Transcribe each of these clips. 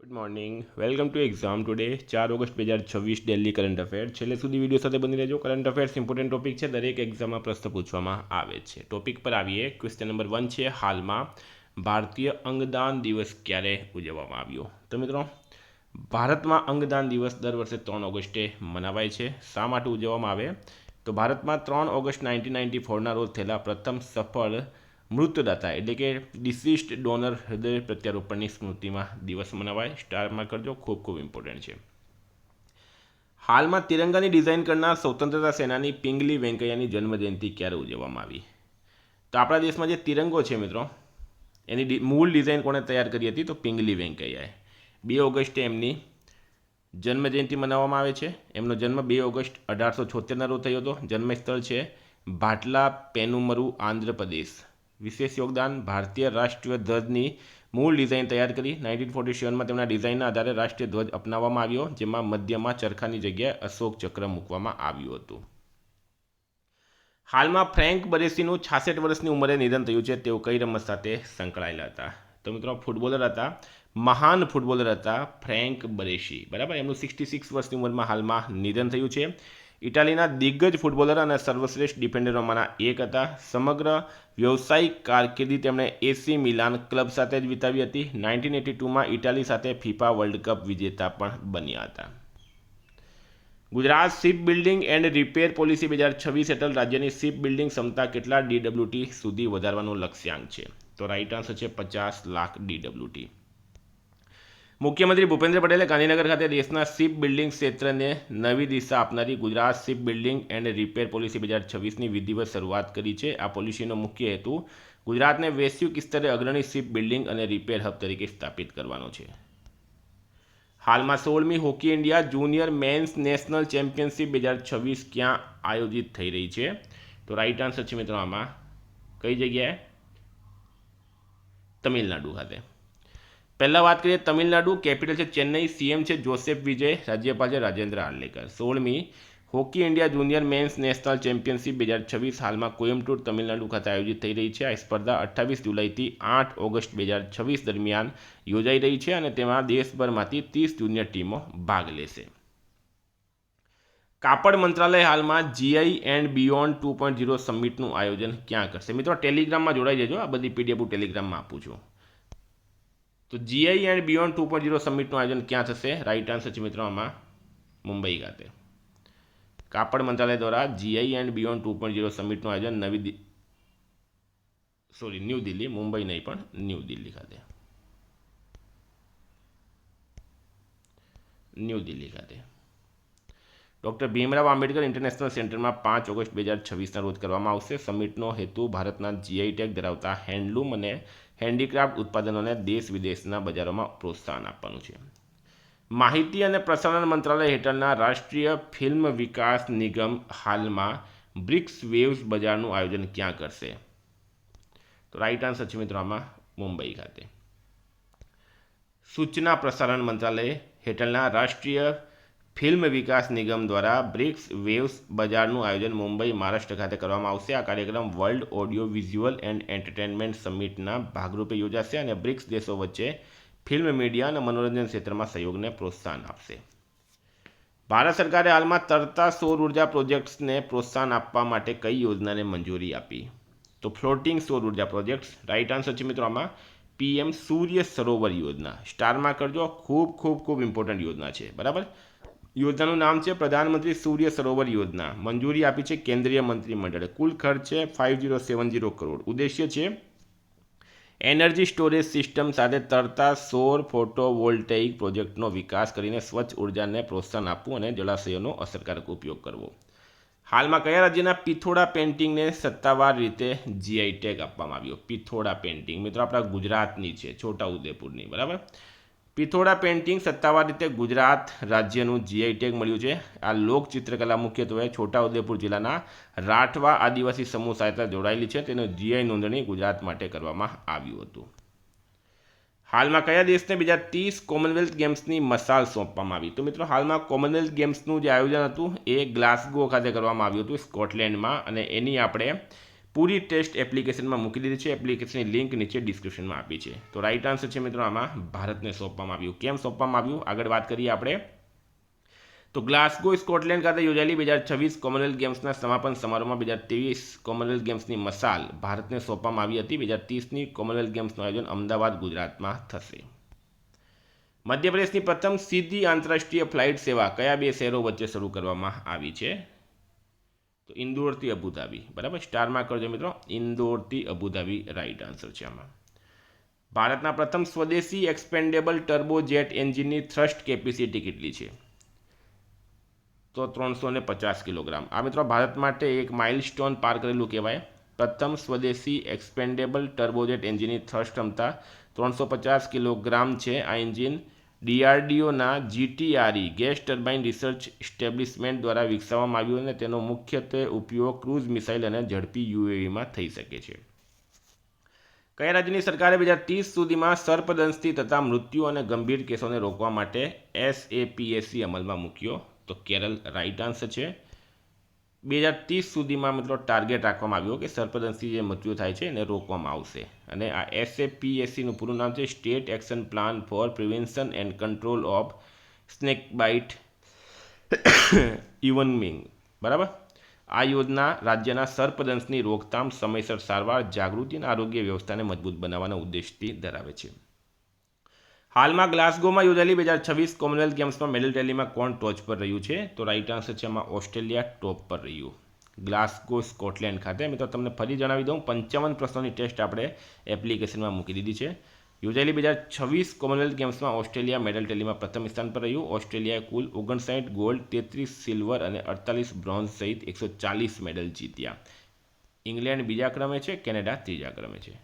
Good morning, welcome to exam today 4 August 2026 daily current affair. છેલ્લે સુધી video સાથે બની રહેજો. કરંટ અફેર્સ ઇમ્પોર્ટન્ટ ટોપિક છે, દરેક એક્ઝામમાં પ્રશ્ન પૂછવામાં આવે છે. ટોપિક પર આવીએ. ક્વેશ્ચન નંબર 1 છે, હાલમાં ભારતીય અંગદાન દિવસ ક્યારે ઉજવવામાં આવ્યો? તો મિત્રો, ભારતમાં અંગદાન દિવસ દર વર્ષે 3 ઓગસ્ટે મનાવાય છે. શા માટે ઉજવવામાં આવે? તો ભારતમાં 3 ઓગસ્ટ 1994ના રોજ થયેલા પ્રથમ સફળ મૃતદાતા એટલે કે ડિસીસ્ડ ડોનર હૃદય પ્રત્યારોપણની સ્મૃતિમાં દિવસ મનાવાય. સ્ટારમાં કરજો, ખૂબ ખૂબ ઇમ્પોર્ટન્ટ છે. હાલમાં તિરંગાની ડિઝાઇન કરનાર સ્વતંત્રતા સેનાની પિંગલી વેંકૈયાની જન્મજયંતિ ક્યારે ઉજવવામાં આવી? તો આપણા દેશમાં જે તિરંગો છે મિત્રો, એની મૂળ ડિઝાઇન કોણે તૈયાર કરી હતી? તો પિંગલી વેંકૈયાએ. 2 ઓગસ્ટે એમની જન્મજયંતિ મનાવવામાં આવે છે. એમનો જન્મ 2 ઓગસ્ટ 1876ના રોજ થયો હતો. જન્મસ્થળ છે ભાટલા પેનુમરુ, આંધ્રપ્રદેશ. વિશેષ યોગદાન: ભારતીય રાષ્ટ્રીય ધ્વજની મૂળ ડિઝાઇન તૈયાર કરી. 1947માં તેમના ડિઝાઇનના આધારે રાષ્ટ્રીય ધ્વજ અપનાવવામાં આવ્યો, જેમાં મધ્યમાં ચરખાની જગ્યાએ અશોક ચક્ર મૂકવામાં આવ્યું હતું. હાલમાં ફ્રેન્ક બરેસીનું 66 વર્ષની ઉંમરે નિધન થયું છે. તેઓ કઈ રમત સાથે સંકળાયેલા હતા? તો મિત્રો, ફૂટબોલર હતા. મહાન ફૂટબોલર હતા ફ્રેન્ક બરેસી. બરાબર, એમનું 66 વર્ષની ઉંમરમાં હાલમાં નિધન થયું છે. ઇટાલીના દિગ્ગજ ફૂટબોલર અને સર્વશ્રેષ્ઠ ડિફેન્ડરોમાંના એક હતા. સમગ્ર વ્યવસાયિક કારકિર્દી તેમણે એસી મિલાન ક્લબ સાથે જ વિતાવી હતી. 1982માં ઇટાલી સાથે ફિફા વર્લ્ડ કપ વિજેતા પણ બન્યા હતા. Gujarat ship building and repair policy 2026 હેઠળ રાજ્યની શિપ બિલ્ડિંગ ક્ષમતા કેટલા DWT સુધી વધારવાનો લક્ષ્યાંક છે? તો રાઈટ આન્સર છે 50 લાખ DWT. મુખ્યમંત્રી ભૂપેન્દ્ર પટેલે ગાંધીનગર ખાતે દેશના શિપ બિલ્ડિંગ ક્ષેત્રને નવી દિશા આપનારી Gujarat ship building and repair policy 2026ની વિધિવત શરૂઆત કરી છે. આ પોલિસીનો મુખ્ય હેતુ ગુજરાતને વૈશ્વિક સ્તરે અગ્રણી શિપ બિલ્ડિંગ અને રિપેર હબ તરીકે સ્થાપિત કરવાનો છે. હાલમાં 16મી hockey India junior men's national championship 2026 ક્યાં આયોજિત થઈ રહી છે? તો રાઈટ આન્સર છે મિત્રો આમાં કઈ જગ્યાએ? તમિલનાડુ ખાતે. પહેલાં વાત કરીએ તમિલનાડુ, કેપિટલ છે ચેન્નઈ, સીએમ છે જોસેફ વિજય, રાજ્યપાલ છે રાજેન્દ્ર આર્લેકર. 16મી hockey India junior men's national championship 2026 હાલમાં કોઇમ્બતુર, તમિલનાડુ ખાતે આયોજિત થઈ રહી છે. આ સ્પર્ધા 28 જુલાઈથી 8 ઓગસ્ટ 2026 દરમિયાન યોજાઈ રહી છે અને તેમાં દેશભરમાંથી 30 જુનિયર ટીમો ભાગ લેશે. કાપડ મંત્રાલય હાલમાં જીઆઈ એન્ડ બિયોન્ડ 2.0 સમિટનું આયોજન ક્યાં કરશે? મિત્રો, ટેલિગ્રામમાં જોડાઈ જજો. આ બધી પીડીએફ ટેલિગ્રામમાં આપું છું. તો જીઆઈ એન્ડ બિયોન્ડ 2.0 સમિટનું આયોજન ક્યાં થશે? રાઈટ આન્સર છે મિત્રો આમાં મુંબઈ ખાતે. કાપડ મંત્રાલય દ્વારા જીઆઈ એન્ડ બિયોન્ડ 2.0 સમિટનું આયોજન ન્યૂ દિલ્હી, મુંબઈ નહીં પણ ન્યૂ દિલ્હી ખાતે. ડૉક્ટર ભીમરાવ આંબેડકર ઇન્ટરનેશનલ સેન્ટરમાં 5 ઓગસ્ટ 2026ના રોજ કરવામાં આવશે. સમિટનો હેતુ ભારતના જીઆઈ ટેગ ધરાવતા હેન્ડલૂમ અને હેન્ડીક્રાફ્ટ ઉત્પાદનોને દેશ વિદેશના બજારોમાં પ્રોત્સાહન આપવાનું છે. માહિતી અને પ્રસારણ મંત્રાલય હેઠળના રાષ્ટ્રીય ફિલ્મ વિકાસ નિગમ હાલમાં બ્રિક્સ વેવ્સ બજારનું આયોજન ક્યાં કરશે? તો રાઈટ આન્સર છે મિત્રો આમાં મુંબઈ ખાતે. સૂચના પ્રસારણ મંત્રાલય હેઠળના રાષ્ટ્રીય ફિલ્મ વિકાસ નિગમ દ્વારા બ્રિક્સ વેવ્સ બજારનું આયોજન મુંબઈ, મહારાષ્ટ્ર ખાતે કરવામાં આવશે. આ કાર્યક્રમ world audio visual and entertainment સમિટના ભાગરૂપે યોજાશે અને બ્રિક્સ દેશો વચ્ચે ફિલ્મ, મીડિયા અને મનોરંજન ક્ષેત્રમાં સહયોગને પ્રોત્સાહન આપશે. ભારત સરકારે હાલમાં તરતા સૌર ઉર્જા પ્રોજેક્ટ્સને પ્રોત્સાહન આપવા માટે કઈ યોજનાને મંજૂરી આપી? તો ફ્લોટિંગ સૌર ઉર્જા પ્રોજેક્ટ્સ. રાઈટ આન્સર છે મિત્રો આમાં પીએમ સૂર્ય સરોવર યોજના. સ્ટારમાં કરજો, ખૂબ ઇમ્પોર્ટન્ટ યોજના છે. બરાબર, યોજનાનું નામ છે પ્રધાનમંત્રી સૂર્ય સરોવર યોજના. મંજૂરી આપી છે કેન્દ્રીય મંત્રીમંડળે. કુલ ખર્ચ છે 5070 કરોડ. ઉદ્દેશ્ય છે એનર્જી સ્ટોરેજ સિસ્ટમ સાથે તરતા સૌર ફોટોવોલ્ટેઇક પ્રોજેક્ટનો વિકાસ કરીને સ્વચ્છ ઉર્જાને પ્રોત્સાહન આપવું અને જળાશયોનો અસરકારક ઉપયોગ કરવો. હાલમાં કયા રાજ્યના પિથોડા પેઇન્ટિંગને સત્તાવાર રીતે જીઆઈ ટેગ આપવામાં આવ્યો? પિથોડા પેઇન્ટિંગ મિત્રો આપણા ગુજરાતની છે, છોટાઉદેપુરની. બરાબર, પિથોડા પેઇન્ટિંગ સત્તાવાર રીતે ગુજરાત રાજ્યનું જીઆઈ ટેગ મળ્યું છે. આ લોક ચિત્રકલા મુખ્યત્વે છોટાઉદેપુર જિલ્લાના રાઠવા આદિવાસી સમૂહ સાથે જોડાયેલી છે. તેનું જીઆઈ નોંધણી ગુજરાત માટે કરવામાં આવ્યું હતું. હાલમાં કયા દેશને 2030 કોમનવેલ્થ ગેમ્સની મશાલ સોંપવામાં આવી? તો મિત્રો, હાલમાં કોમનવેલ્થ ગેમ્સનું જે આયોજન હતું એ ગ્લાસગો ખાતે કરવામાં આવ્યું હતું, સ્કોટલેન્ડમાં, અને એની આપણે પૂરી ટેસ્ટ એપ્લિકેશનમાં મૂકી દીધી છે. એપ્લિકેશનની લિંક નીચે ડિસ્ક્રિપ્શનમાં આપી છે. તો રાઈટ આન્સર છે મિત્રો આમાં ભારતને સોંપવામાં આવ્યું. કેમ સોંપવામાં આવ્યું આગળ વાત કરીએ આપણે. તો ગ્લાસગો સ્કોટલેન્ડ ખાતે યોજાયેલી 2026 કોમનવેલ્થ ગેમ્સના સમાપન સમારોહમાં 2023 કોમનવેલ્થ ગેમ્સની મશાલ ભારતને સોંપવામાં આવી હતી. 2030ની કોમનવેલ્થ ગેમ્સનું આયોજન અમદાવાદ ગુજરાતમાં થશે. મધ્યપ્રદેશની પ્રથમ સીધી આંતરરાષ્ટ્રીય ફ્લાઇટ સેવા કયા બે શહેરો વચ્ચે શરૂ કરવામાં આવી છે? તો ઇન્દોરથી અબુધાબી. બરાબર, સ્ટારમાં કરજો મિત્રો, ઇન્દોરથી અબુધાબી રાઈટ આન્સર છે આમાં. ભારતના પ્રથમ સ્વદેશી એક્સપેન્ડેબલ ટર્બોજેટ એન્જિનની થ્રસ્ટ કેપેસિટી કેટલી છે? તો 350 કિલોગ્રામ. આ મિત્રો ભારત માટે એક માઇલસ્ટોન પાર કરેલું કહેવાય. પ્રથમ સ્વદેશી એક્સપેન્ડેબલ ટર્બોજેટ એન્જિનની થ્રસ્ટ ક્ષમતા 350 કિલોગ્રામ છે. આ એન્જિન ડીઆરડીઓના GTRE gas turbine research establishment દ્વારા વિકસાવવામાં આવ્યું અને તેનો મુખ્યત્વે ઉપયોગ ક્રૂઝ મિસાઇલ અને ઝડપી યુએવીમાં થઈ શકે છે. કયા રાજ્યની સરકારે 2030 સુધીમાં સર્પદંશથી થતા મૃત્યુ અને ગંભીર કેસોને રોકવા માટે SAPAC અમલમાં મૂક્યો? તો કેરળ રાઈટ આન્સર છે. 2030 સુધીમાં મિત્રો ટાર્ગેટ રાખવામાં આવ્યો કે સર્પદંશથી જે મૃત્યુ થાય છે એને રોકવામાં આવશે. અને આ SAPACનું પૂરું નામ છે state action plan for prevention and control of snake bite evening. બરાબર, આ યોજના રાજ્યના સર્પદંશની રોકથામ, સમયસર સારવાર, જાગૃતિ અને આરોગ્ય વ્યવસ્થાને મજબૂત બનાવવાના ઉદ્દેશથી ધરાવે છે. હાલમાં ગ્લાસગોમાં યોજાયેલી 2026 કોમનવેલ્થ ગેમ્સમાં મેડલ ટેલીમાં કોણ ટોચ પર રહ્યું છે? તો રાઈટ આન્સર છે એમાં ઓસ્ટ્રેલિયા ટોપ પર રહ્યું. ગ્લાસગો સ્કોટલેન્ડ ખાતે. મિત્રો તમને ફરી જણાવી દઉં, 55 પ્રશ્નોની ટેસ્ટ આપણે એપ્લિકેશનમાં મૂકી દીધી છે. યોજાયેલી 2026 કોમનવેલ્થ ગેમ્સમાં ઓસ્ટ્રેલિયા મેડલ ટેલીમાં પ્રથમ સ્થાન પર રહ્યું. ઓસ્ટ્રેલિયાએ કુલ 59 ગોલ્ડ, 33 સિલ્વર અને 48 બ્રોન્ઝ સહિત 140 મેડલ જીત્યા. ઇંગ્લેન્ડ બીજા ક્રમે છે, કેનેડા ત્રીજા ક્રમે છે.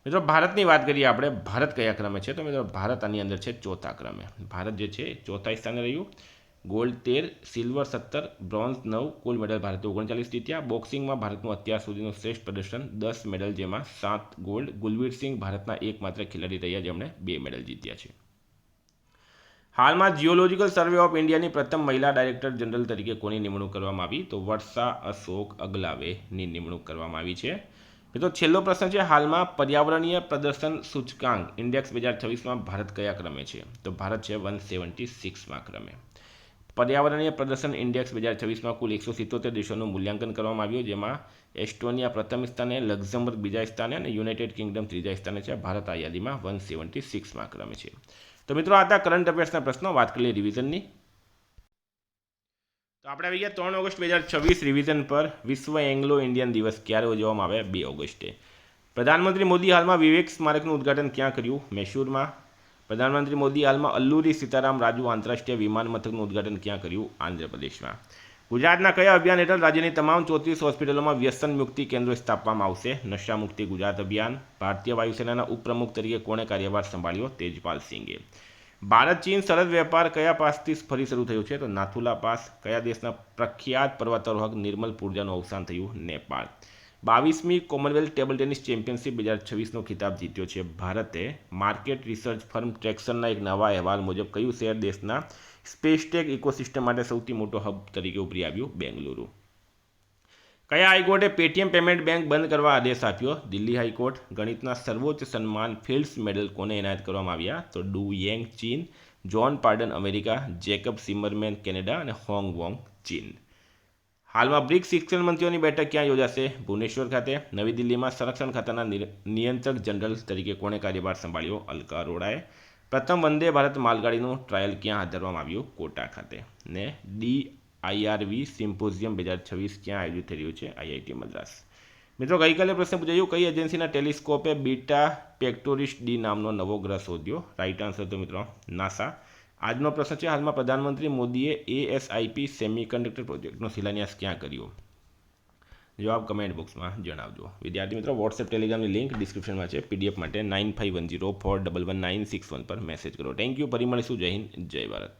મિત્રો ભારતની વાત કરીએ આપણે, ભારત કયા ક્રમે છે? તો મિત્રો ભારત આની અંદર છે ચોથા ક્રમે. ભારત જે છે ચોથા સ્થાને રહ્યું. ગોલ્ડ 13, સિલ્વર 17, બ્રોન્ઝ 9, કુલ મેડલ ભારતે 39 જીત્યા. બોક્સિંગમાં ભારતનું અત્યાર સુધીનું શ્રેષ્ઠ પ્રદર્શન 10 મેડલ, જેમાં 7 ગોલ્ડ. ગુલવીર સિંહ ભારતના એકમાત્ર ખેલાડી રહ્યા જેમણે 2 મેડલ જીત્યા છે. હાલમાં જીઓલોજિકલ સર્વે ઓફ ઇન્ડિયાની પ્રથમ મહિલા ડાયરેક્ટર જનરલ તરીકે કોની નિમણૂક કરવામાં આવી? તો વર્ષા અશોક અગલાવેની નિમણૂક કરવામાં આવી છે. મિત્રો છેલ્લો પ્રશ્ન છે, હાલમાં પર્યાવરણીય પ્રદર્શન સૂચકાંક ઇન્ડેક્સ 2026માં ભારત કયા ક્રમે છે? તો ભારત છે 176માં ક્રમે. પર્યાવરણીય પ્રદર્શન ઇન્ડેક્સ 2026માં કુલ 177 દેશોનું મૂલ્યાંકન કરવામાં આવ્યું, જેમાં એસ્ટોનિયા પ્રથમ સ્થાને, લક્ઝમબર્ગ બીજા સ્થાને અને યુનાઇટેડ કિંગડમ ત્રીજા સ્થાને છે. ભારત આ યાદીમાં 176માં ક્રમે છે. તો મિત્રો આ હતા કરંટ અફેર્સના પ્રશ્નો. વાત કરીએ રિવિઝનની. તો આપણે આવી ગયા 3 ઓગસ્ટ 2026 રિવિઝન પર. વિશ્વ એંગ્લો ઇન્ડિયન દિવસ ક્યારે ઉજવવામાં આવે? 2 ઓગસ્ટે. પ્રધાનમંત્રી મોદી હાલમાં વિવેક સ્મારકનું ઉદ્ઘાટન ક્યાં કર્યું? મૈસૂરમાં. પ્રધાનમંત્રી મોદી હાલમાં અલ્લુરી સીતારામ રાજુ આંતરરાષ્ટ્રીય વિમાન મથકનું ઉદ્ઘાટન ક્યાં કર્યું? આંધ્રપ્રદેશમાં. ગુજરાતના કયા અભિયાન હેઠળ રાજ્યની તમામ 34 હોસ્પિટલોમાં વ્યસન મુક્તિ કેન્દ્રો સ્થાપવામાં આવશે? નશા મુક્તિ ગુજરાત અભિયાન. ભારતીય વાયુસેનાના ઉપપ્રમુખ તરીકે કોણે કાર્યભાર સંભાળ્યો? તેજપાલ સિંઘે. ભારત ચીન સરહદ વેપાર કયા પાસથી ફરી શરૂ થયું છે? તો નાથુલા પાસ. કયા દેશના પ્રખ્યાત પર્વતારોહક નિર્મલ પૂર્જાનું અવસાન થયું? નેપાળ. 22મી કોમનવેલ્થ ટેબલ ટેનિસ ચેમ્પિયનશિપ 2026નો ખિતાબ જીત્યો છે ભારતે. માર્કેટ રિસર્ચ ફર્મ ટ્રેક્સનના એક નવા અહેવાલ મુજબ કયું શહેર દેશના સ્પેસટેક ઇકોસિસ્ટમ માટે સૌથી મોટો હબ તરીકે ઉભરી આવ્યું? બેંગલુરુ. કયા હાઈકોર્ટે પેટીએમ પેમેન્ટ બેંક બંધ કરવા આદેશ આપ્યો? દિલ્હી હાઈકોર્ટ. ગણિતના સર્વોચ્ચ સન્માન ફિલ્ડ્સ મેડલ કોને એનાયત કરવામાં આવ્યા? તો ડુ યેંગ ચીન, John Pardon America, Jacob Zimmerman Canada અને હોંગ વોંગ ચીન. હાલમાં બ્રિક્સ શિક્ષણ મંત્રીઓની બેઠક ક્યાં યોજાશે? ભુવનેશ્વર ખાતે. નવી દિલ્હીમાં સંરક્ષણ ખાતાના નિયંત્રક જનરલ તરીકે કોણે કાર્યભાર સંભાળ્યો? અલકા અરોરાએ. પ્રથમ વંદે ભારત માલગાડીનું ટ્રાયલ ક્યાં હાથ ધરવામાં આવ્યું? કોટા ખાતે. ને DIRV સિમ્પોઝિયમ 2026 ક્યાં આયોજિત થઈ રહ્યું છે? IIT મદ્રાસ. મિત્રો ગઈકાલે પ્રશ્ન પૂછાયું, કઈ એજન્સીના ટેલિસ્કોપે બીટા પેક્ટોરિસ ડી નામનો નવો ગ્રહ શોધ્યો? રાઈટ આન્સર તો મિત્રો નાસા. આજનો પ્રશ્ન છે, હાલમાં પ્રધાનમંત્રી મોદીએ ASIP સેમિકન્ડક્ટર પ્રોજેક્ટનો શિલાન્યાસ ક્યાં કર્યો? જવાબ કમેન્ટ બોક્સમાં જણાવજો. વિદ્યાર્થી મિત્રો વોટ્સએપ ટેલિગ્રામની લિંક ડિસ્ક્રિપ્શનમાં છે. PDF માટે 9510411961 પર મેસેજ કરો. Thank you. ફરી મળીશું. જય હિન્દ, જય ભારત.